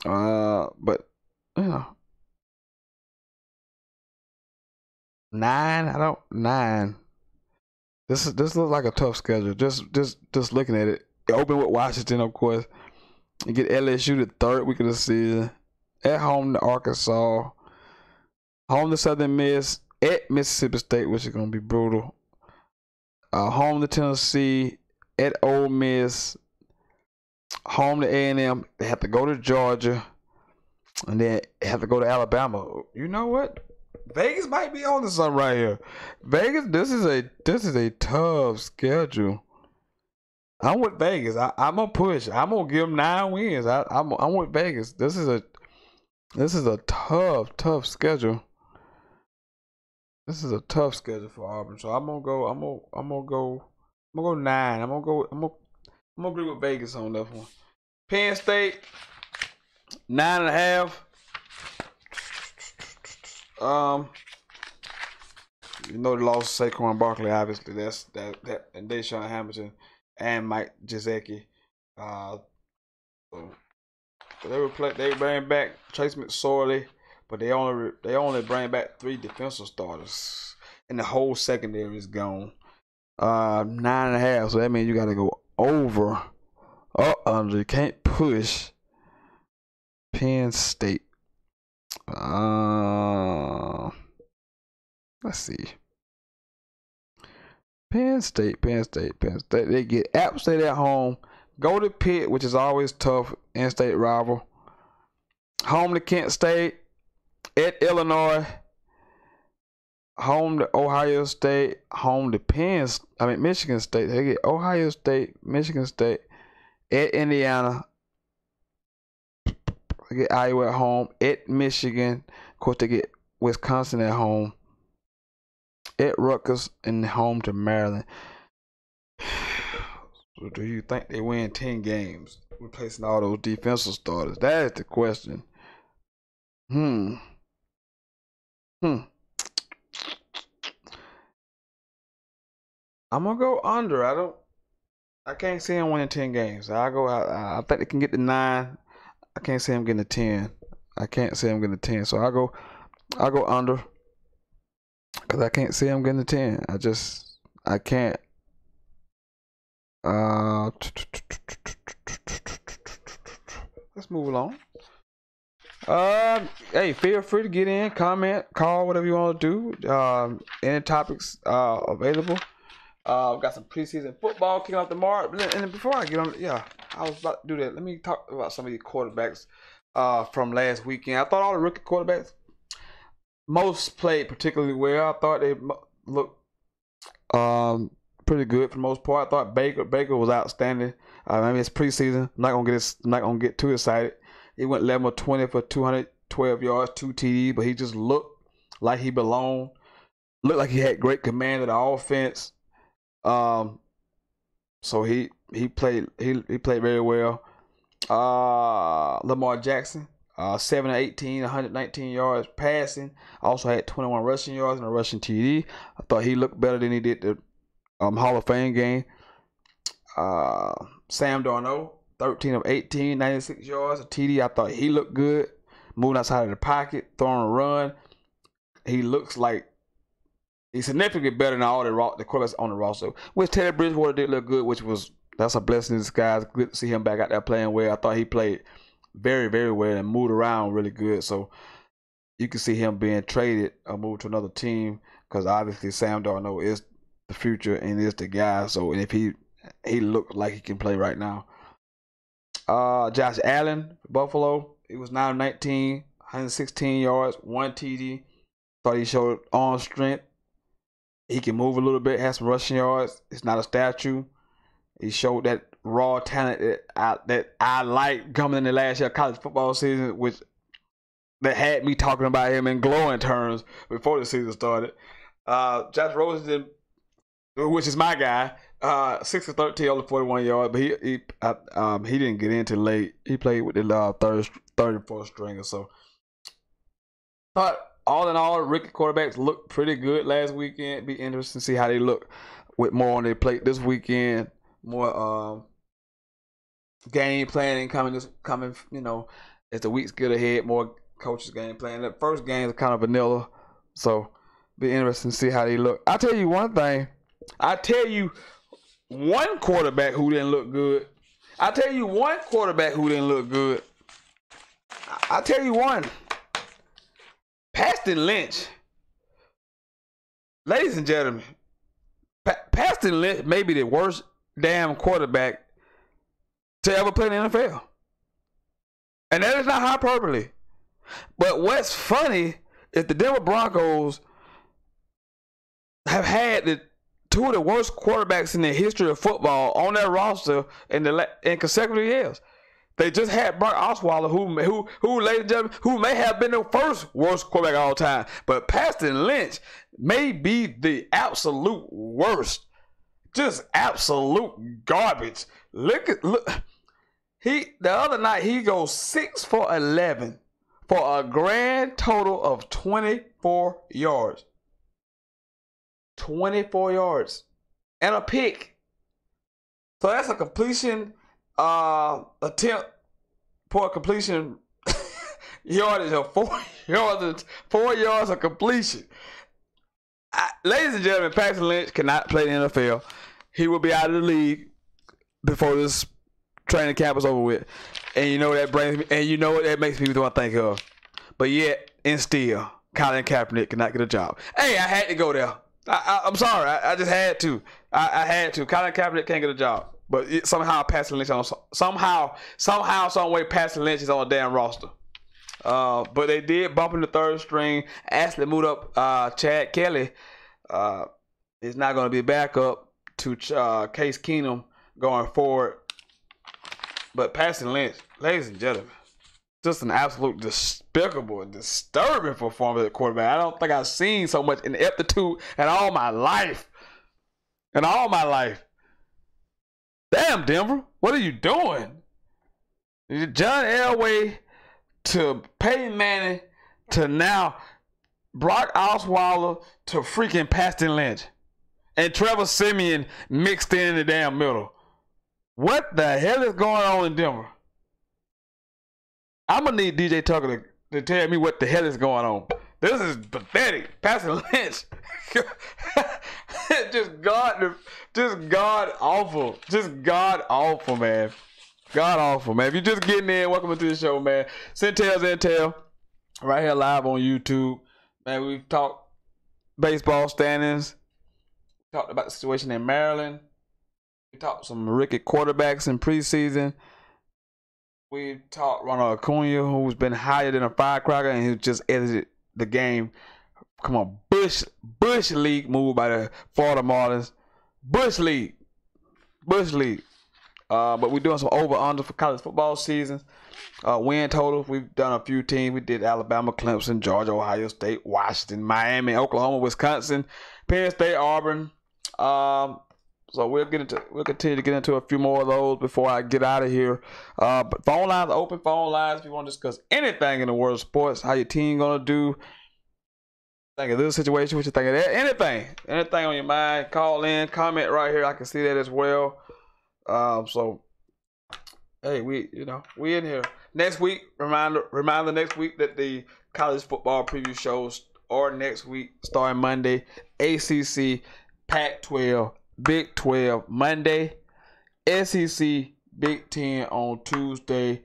But you know. 9. This looks like a tough schedule. Just looking at it. You open with Washington, of course. You get LSU the 3rd week of the season. At home to Arkansas. Home to Southern Miss. At Mississippi State, which is gonna be brutal. Home to Tennessee. At Ole Miss. Home to A&M. They have to go to Georgia. And then have to go to Alabama. You know what? Vegas might be on to something right here. Vegas, this is a tough schedule. I'm with Vegas. I'm gonna push. I'm gonna give them 9 wins. I'm with Vegas. This is a tough schedule. This is a tough schedule for Auburn. So I'm gonna go 9. I'm gonna agree with Vegas on that one. Penn State 9.5. You know the loss of Saquon Barkley, obviously. That's that and Deshaun Hamilton and Mike Gesicki. So they bring back Trace McSorley, but they only bring back 3 defensive starters, and the whole secondary is gone. 9.5. So that means you got to go over or under. You can't push Penn State. Let's see. Penn State. They get App State at home. Go to Pitt, which is always tough, in-state rival. Home to Kent State. At Illinois. Home to Ohio State. Home to Michigan State. They get Ohio State, Michigan State. At Indiana. They get Iowa at home. At Michigan. Of course, they get Wisconsin at home. At Rutgers and home to Maryland. So do you think they win 10 games replacing all those defensive starters? That is the question. I'm gonna go under. I can't see them winning 10 games. I think they can get to 9. I can't see them getting to 10. I can't see them getting to 10. So I'll go under. Because I can't see them getting to 10. I can't. Let's move along. Hey, feel free to get in, comment, call, whatever you want to do. Any topics available. Got some preseason football kicking off tomorrow. And before I get on, I was about to do that. Let me talk about some of these quarterbacks from last weekend. I thought all the rookie quarterbacks, most played particularly well. I thought they looked pretty good for the most part. I thought Baker was outstanding. It's preseason. I'm not gonna get too excited. He went 11 of 20 for 212 yards, 2 TD, but he just looked like he belonged. Looked like he had great command of the offense. So he played very well. Lamar Jackson. 7 of 18, 119 yards passing. Also had 21 rushing yards and a rushing TD. I thought he looked better than he did the Hall of Fame game. Sam Darnold, 13 of 18, 96 yards, a TD. I thought he looked good. Moving outside of the pocket, throwing a run. He looks like he's significantly better than all the quarterbacks on the roster. Which Teddy Bridgewater did look good, that's a blessing in disguise. Good to see him back out there playing well. I thought he played very, very well and moved around really good. So you can see him being traded or moved to another team because obviously Sam Darnold is the future and is the guy. So and if he looked like he can play right now. Josh Allen, Buffalo, he was 9 of 19, 116 yards, 1 TD. Thought he showed arm strength. He can move a little bit, has some rushing yards. It's not a statue. He showed that raw talent that I like coming in the last year college football season, which that had me talking about him in glowing terms before the season started. Josh Rosen, which is my guy, 6 of 13, only 41 yards, but he didn't get into late. He played with the third and fourth stringer. So, thought all in all, rookie quarterbacks looked pretty good last weekend. Be interesting to see how they look with more on their plate this weekend. More game planning coming. As the weeks get ahead, more coaches game planning. The first game is kind of vanilla, so be interesting to see how they look. I'll tell you one thing. I'll tell you one quarterback who didn't look good. I'll tell you one. Paxton Lynch. Ladies and gentlemen, Paxton Lynch may be the worst damn quarterback to ever play in the NFL. And that is not hyperbole. But what's funny is the Denver Broncos have had two of the worst quarterbacks in the history of football on their roster in consecutive years. They just had Brock Osweiler, who, ladies and gentlemen, who may have been the first worst quarterback of all time. But Paxton Lynch may be the absolute worst. Just absolute garbage. Look. The other night he goes 6 for 11 for a grand total of 24 yards. 24 yards and a pick. So that's a completion attempt for a completion yardage of 4 yards. 4 yards of completion. Ladies and gentlemen, Paxton Lynch cannot play in the NFL. He will be out of the league before this training camp is over with. And you know what that brings me, and you know what that makes me want to think of. But yet, and still, Colin Kaepernick cannot get a job. Hey, I had to go there. I'm sorry. I just had to. I had to. Colin Kaepernick can't get a job. But somehow Paxton Lynch somehow, some way Paxton Lynch is on a damn roster. But they did bump in the third string. Actually moved up Chad Kelly. Is not going to be a backup to Case Keenum going forward. But Paxton Lynch, ladies and gentlemen, just an absolute despicable and disturbing performance at quarterback. I don't think I've seen so much ineptitude in all my life. In all my life. Damn, Denver, what are you doing? John Elway to Peyton Manning to now Brock Osweiler to freaking Paxton Lynch. And Trevor Siemian mixed in the damn middle. What the hell is going on in Denver? I'm going to need DJ Tucker to tell me what the hell is going on. This is pathetic. Paxton Lynch. just God awful. Just God awful, man. God awful, man. If you're just getting in, welcome to the show, man. Sentell, right here live on YouTube. Man, we've talked baseball standings. Talked about the situation in Maryland. We talked some rookie quarterbacks in preseason. We talked Ronald Acuna, who's been higher than a firecracker, and who just edited the game. Come on, Bush League move by the Florida Marlins. Bush League. But we're doing some over-under for college football seasons. Win totals, we've done a few teams. We did Alabama, Clemson, Georgia, Ohio State, Washington, Miami, Oklahoma, Wisconsin, Penn State, Auburn. So we'll continue to get into a few more of those before I get out of here. But phone lines are open. Phone lines if you want to discuss anything in the world of sports, how your team gonna do. Think of this situation, what you think of that, anything on your mind, call in, comment right here. I can see that as well. So hey, we in here. Next week, reminder next week that the college football preview shows are next week, starting Monday. ACC, Pac-12, Big 12 Monday, SEC, Big 10 on Tuesday.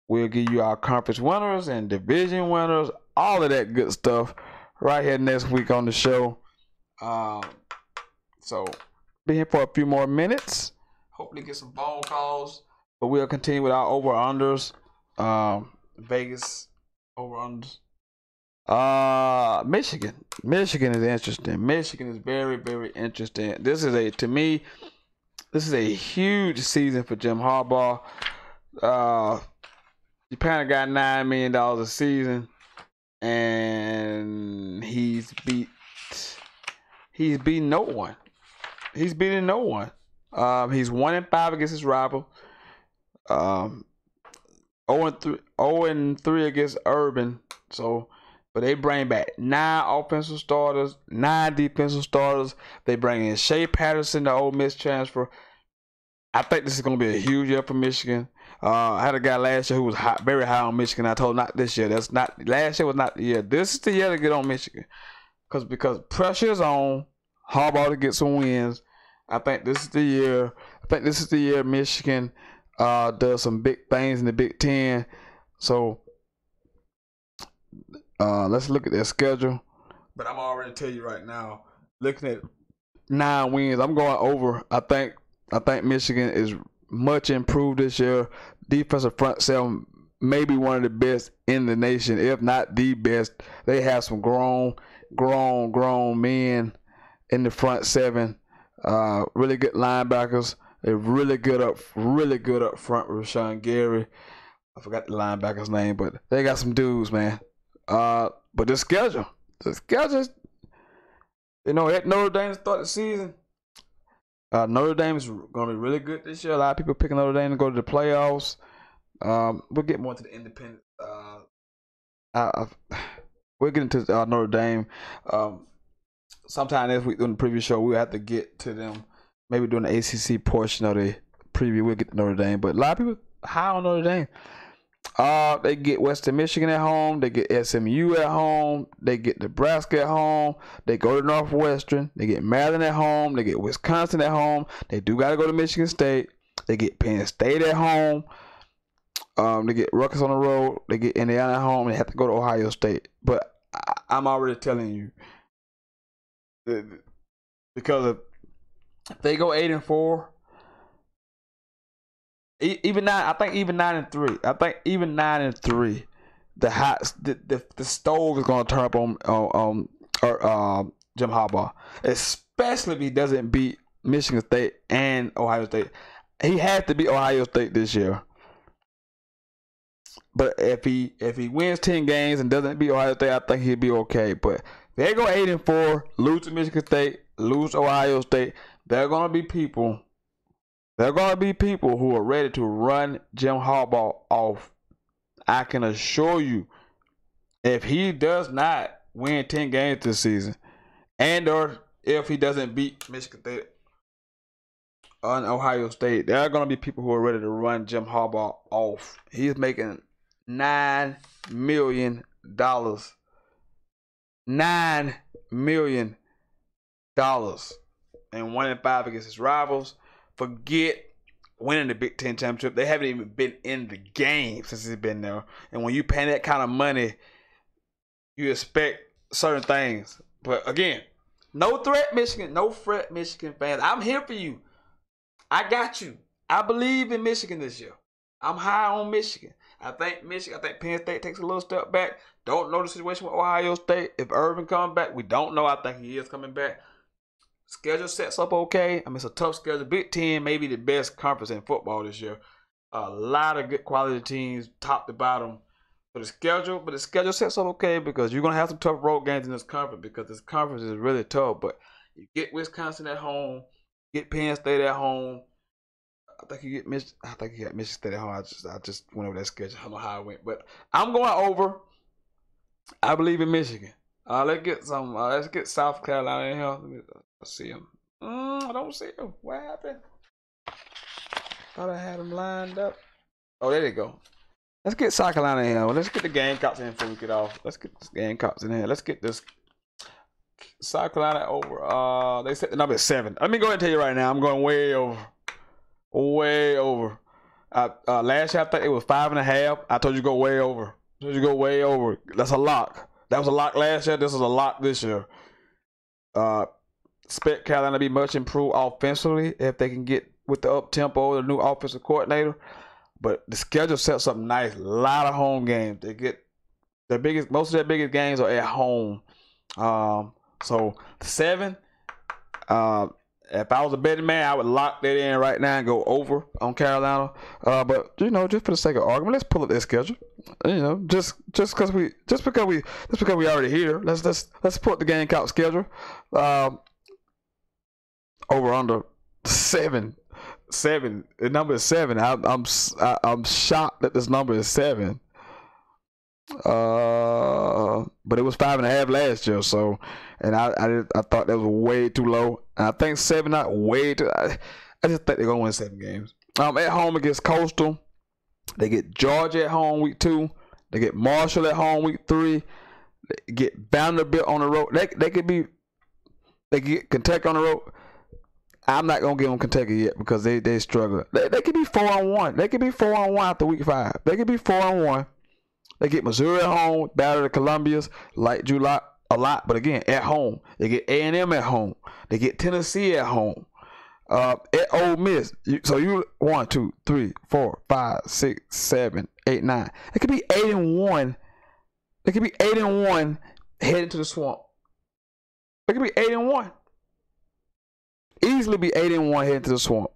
We'll give you our conference winners and division winners, all of that good stuff right here next week on the show. So be here for a few more minutes. Hopefully get some phone calls, but we'll continue with our over-unders. Vegas over-unders. Michigan is interesting. Michigan is very, very interesting. To me, this is a huge season for Jim Harbaugh. You kind of got $9 million a season, and he's beaten no one. He's beaten no one. He's 1-5 against his rival. 0-3 against Urban. So, but they bring back 9 offensive starters, 9 defensive starters. They bring in Shea Patterson, the Ole Miss transfer. I think this is going to be a huge year for Michigan. I had a guy last year who was very high on Michigan. I told him not this year. Last year was not the year. This is the year to get on Michigan, because pressure is on Harbaugh to get some wins. I think this is the year. Michigan does some big things in the Big Ten. So let's look at their schedule. But I'm already tell you right now, looking at 9 wins, I'm going over. I think Michigan is much improved this year. Defensive front seven, maybe one of the best in the nation, if not the best. They have some grown men in the front seven. Really good linebackers. They're really good up front with Rashawn Gary. I forgot the linebacker's name, but they got some dudes, man. But the schedule, at Notre Dame to start the season. Notre Dame is going to be really good this year. A lot of people picking Notre Dame to go to the playoffs. We'll get more to the independent we'll get into Notre Dame. Sometime this week during the preview show, we'll have to get to them. Maybe during the ACC portion of the preview, we'll get to Notre Dame. But a lot of people high on Notre Dame. They get Western Michigan at home. They get SMU at home. They get Nebraska at home. They go to Northwestern. They get Maryland at home. They get Wisconsin at home. They do got to go to Michigan State. They get Penn State at home. They get Rutgers on the road. They get Indiana at home. They have to go to Ohio State. But I'm already telling you, because if they go 8-4, even 9, I think even 9-3. I think even 9-3, the stove is gonna turn up on Jim Harbaugh, especially if he doesn't beat Michigan State and Ohio State. He had to beat Ohio State this year. But if he wins 10 games and doesn't beat Ohio State, I think he'll be okay. But if they go 8-4, lose to Michigan State, lose to Ohio State, there are gonna be people. There are gonna be people who are ready to run Jim Harbaugh off. I can assure you, if he does not win 10 games this season, and or if he doesn't beat Michigan State and Ohio State, there are gonna be people who are ready to run Jim Harbaugh off. He's making $9 million. $9 million. And 1-5 against his rivals. Forget winning the Big Ten championship. They haven't even been in the game since he's been there. And when you pay that kind of money, you expect certain things. But again, no threat, Michigan. No fret, Michigan fans. I'm here for you. I got you. I believe in Michigan this year. I'm high on Michigan. I think Penn State takes a little step back. Don't know the situation with Ohio State. If Irvin comes back, we don't know. I think he is coming back. Schedule sets up okay. I mean, it's a tough schedule. Big Ten may be the best conference in football this year. A lot of good quality teams, top to bottom, for the schedule. But the schedule sets up okay because you're going to have some tough road games in this conference because this conference is really tough. But you get Wisconsin at home, get Penn State at home. I think you got Michigan State at home. I just went over that schedule. I don't know how it went, but I'm going over. I believe in Michigan. Let's get South Carolina in here. Let's see him. I don't see him. What happened? Thought I had him lined up. Oh, there they go. Let's get South Carolina in here. Let's get the Gamecocks in before we get off. Let's get the Gamecocks in here. Let's get this South Carolina over. They set the number at 7. Let me go ahead and tell you right now. I'm going way over. Way over. Last year I think it was 5.5. I told you to go way over. That's a lock. That was a lock last year. This is a lock this year. Expect Carolina to be much improved offensively if they can get with the up tempo, the new offensive coordinator. But the schedule sets up nice. A lot of home games. They get most of their biggest games are at home. So 7. If I was a betting man, I would lock that in right now and go over on Carolina. But just for the sake of argument, let's pull up their schedule. Just because we already here, let's put the Gamecock schedule. Over under 7. The number is 7. I'm shocked that this number is 7. But it was 5.5 last year, so I thought that was way too low. And I think 7 not way too. I just think they're gonna win 7 games. At home against Coastal, they get Georgia at home week 2. They get Marshall at home week 3. They get Vanderbilt on the road. They get Kentucky on the road. I'm not gonna give them Kentucky yet because they struggle. They could be 4-1. They could be 4-1 after week 5. They could be 4-1. They get Missouri at home, battle the Columbias, like July a lot, but again, at home. They get A&M at home. They get Tennessee at home. At Ole Miss. So you 1, 2, 3, 4, 5, 6, 7, 8, 9. It could be 8-1. It could be 8-1 heading to the swamp. It could be 8-1. Easily be 8-1 heading to the swamp.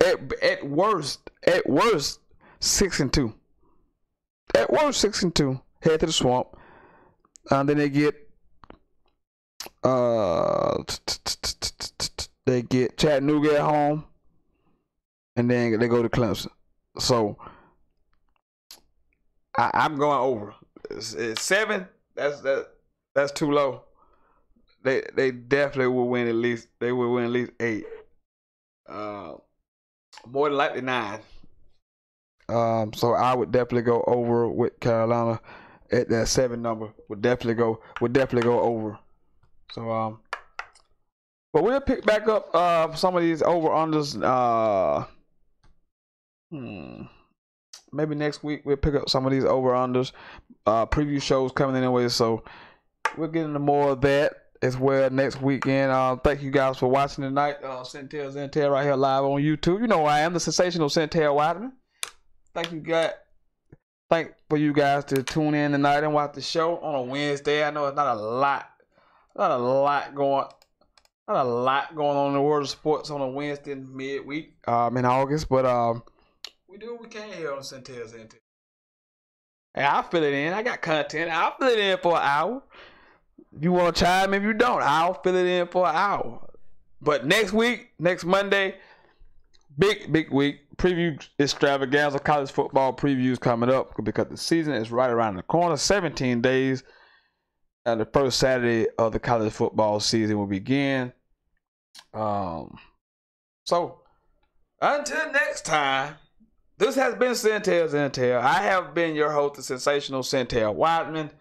At worst, 6-2. At worst, 6-2 head to the swamp. Then they get Chattanooga at home, and then they go to Clemson. So I'm going over. It's 7. That's too low. They definitely will win at least. They will win at least 8. More than likely 9. So I would definitely go over with Carolina at that 7 number. Would definitely go over. So but we'll pick back up some of these over unders. Maybe next week we'll pick up some of these over unders. Preview shows coming in anyway, so we'll get into more of that as well next weekend. Thank you guys for watching tonight. Sentell right here live on YouTube. You know who I am, the sensational Sentell Whiteman. Thank for you guys to tune in tonight and watch the show on a Wednesday. I know it's not a lot going on in the world of sports on a Wednesday midweek in August, but we do what we can here on Sentell. And I'll fill it in. I got content. I'll fill it in for an hour. If you want to chime, if you don't, I'll fill it in for an hour. But next week, next Monday, big week. Preview extravaganza, college football previews coming up because the season is right around the corner. 17 days, and the first Saturday of the college football season will begin. So until next time, this has been Sentell. I have been your host, the sensational Sentell Whiteman.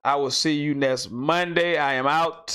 I will see you next Monday. I am out.